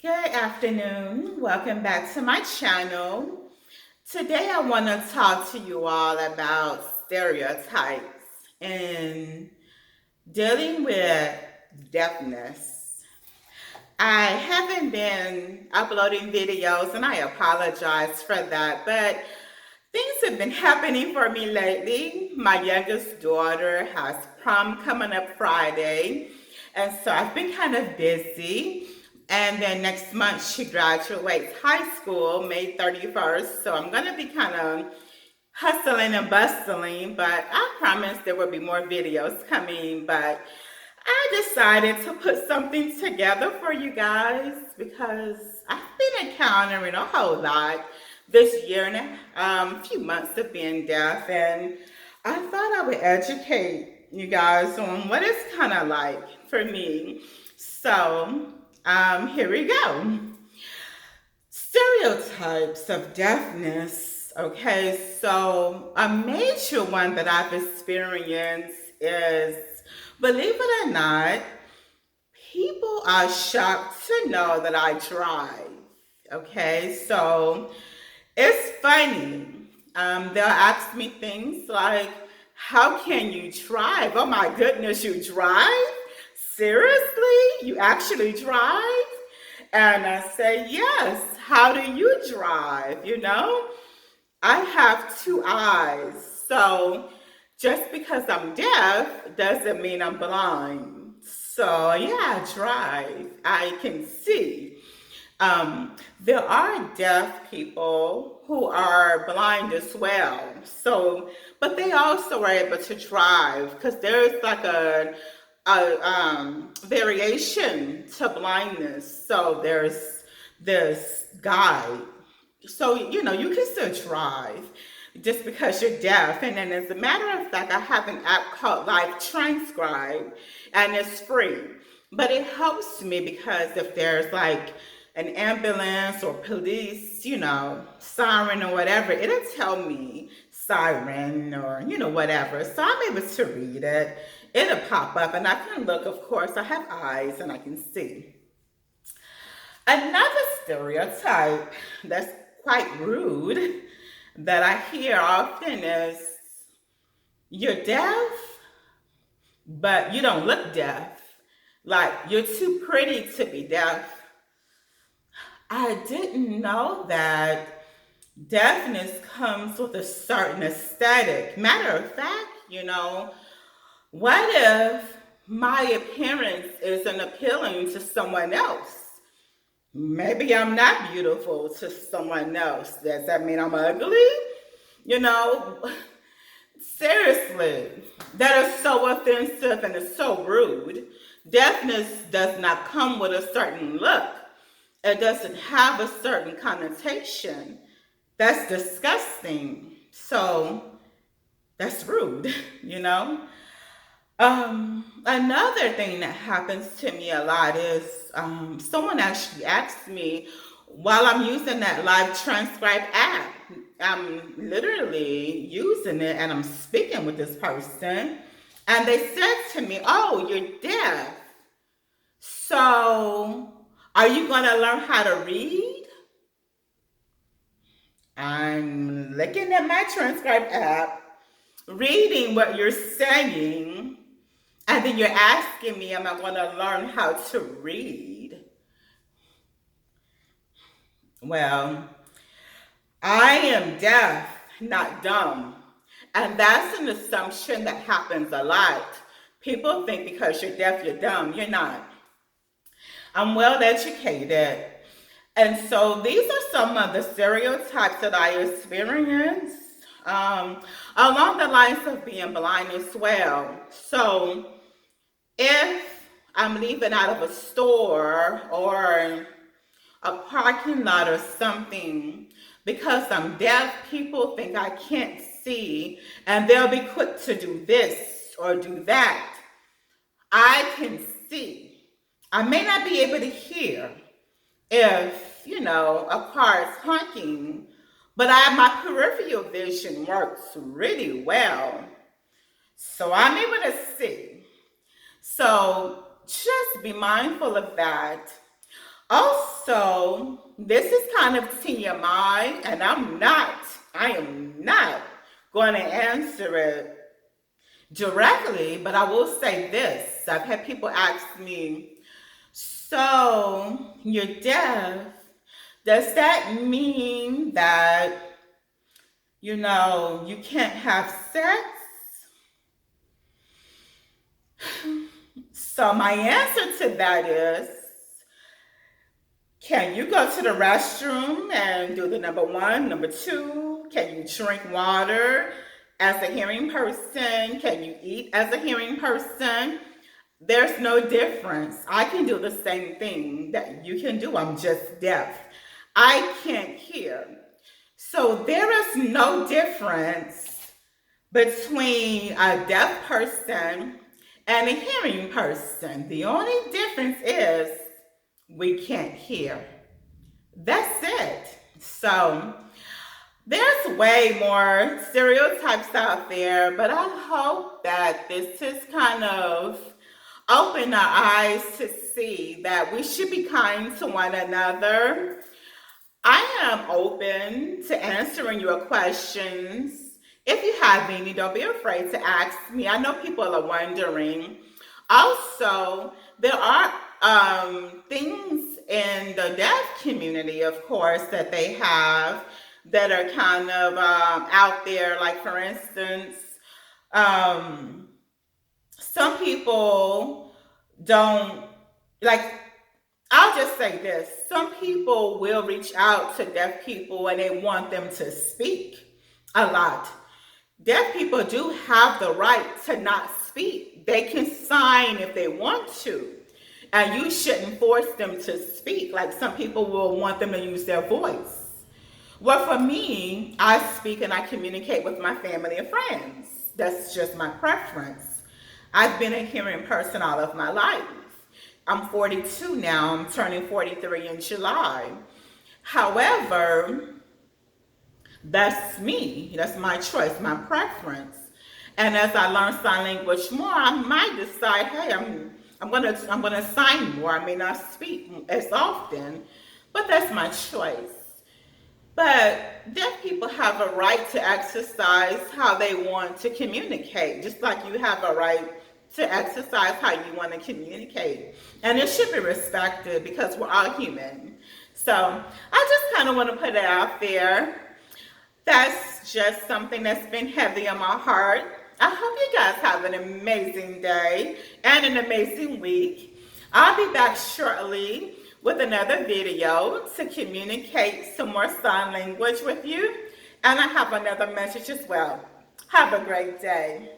Good afternoon. Welcome back to my channel. Today I want to talk to you all about stereotypes and dealing with deafness. I haven't been uploading videos and I apologize for that, but things have been happening for me lately. My youngest daughter has prom coming up Friday, and so I've been kind of busy. And then next month she graduates high school, May 31st. So I'm going to be kind of hustling and bustling, but I promise there will be more videos coming. But I decided to put something together for you guys because I've been encountering a whole lot this year and a few months of being deaf, and I thought I would educate you guys on what it's kind of like for me. So here we go. Stereotypes of deafness. Okay, so a major one that I've experienced is, believe it or not, people are shocked to know that I drive. Okay, so it's funny. They'll ask me things like, how can you drive? Oh my goodness, you drive? Seriously? You actually drive? And I say, yes. How do you drive? I have two eyes. So just because I'm deaf doesn't mean I'm blind. So yeah, I drive. I can see. There are deaf people who are blind as well. So, but they also are able to drive because there's like a variation to blindness. So there's this guide. So, you can still drive just because you're deaf. And then as a matter of fact, I have an app called Live Transcribe and it's free. But it helps me because if there's like an ambulance or police, siren or whatever, it'll tell me siren or, whatever. So I'm able to read it. It'll pop up and I can look, of course, I have eyes and I can see. Another stereotype that's quite rude that I hear often is you're deaf, but you don't look deaf. Like you're too pretty to be deaf. I didn't know that deafness comes with a certain aesthetic. Matter of fact, what if my appearance isn't appealing to someone else? Maybe I'm not beautiful to someone else. Does that mean I'm ugly? You know, Seriously, that is so offensive and it's so rude. Deafness does not come with a certain look. It doesn't have a certain connotation. That's disgusting. So that's rude, you know? Another thing that happens to me a lot is someone actually asks me while I'm using that live transcribe app. I'm literally using it and I'm speaking with this person, and they said to me, "Oh, you're deaf. So are you going to learn how to read?" I'm looking at my transcribe app, reading what you're saying, and then you're asking me, am I going to learn how to read? Well, I am deaf, not dumb. And that's an assumption that happens a lot. People think because you're deaf, you're dumb. You're not. I'm well educated. And so these are some of the stereotypes that I experience along the lines of being blind as well. So if I'm leaving out of a store or a parking lot or something, because I'm deaf, people think I can't see and they'll be quick to do this or do that. I can see. I may not be able to hear if, a car is honking, but my peripheral vision works really well. So I'm able to see. So just be mindful of that. Also, this is kind of TMI, and I am not going to answer it directly, but I will say this. I've had people ask me, so you're deaf. Does that mean that, you can't have sex? So my answer to that is, can you go to the restroom and do the number one? Number two, can you drink water as a hearing person? Can you eat as a hearing person? There's no difference. I can do the same thing that you can do. I'm just deaf. I can't hear. So there is no difference between a deaf person and a hearing person. The only difference is we can't hear. That's it. So there's way more stereotypes out there, but I hope that this has kind of opened our eyes to see that we should be kind to one another. I am open to answering your questions. If you have any, don't be afraid to ask me. I know people are wondering. Also, there are things in the deaf community, of course, that they have that are kind of out there. Like, for instance, um, some people don't like. I'll just say this. Some people will reach out to deaf people and they want them to speak a lot. Deaf people do have the right to not speak. They can sign if they want to. And you shouldn't force them to speak. Like, some people will want them to use their voice. Well, for me, I speak and I communicate with my family and friends. That's just my preference. I've been a hearing person all of my life. I'm 42 now. I'm turning 43 in July. However, that's me. That's my choice, my preference. And as I learn sign language more, I might decide, hey, I'm gonna sign more. I may not speak as often, but that's my choice. But deaf people have a right to exercise how they want to communicate, just like you have a right to exercise how you want to communicate. And it should be respected because we're all human. So I just kind of want to put it out there. That's just something that's been heavy on my heart. I hope you guys have an amazing day and an amazing week. I'll be back shortly with another video to communicate some more sign language with you. And I have another message as well. Have a great day.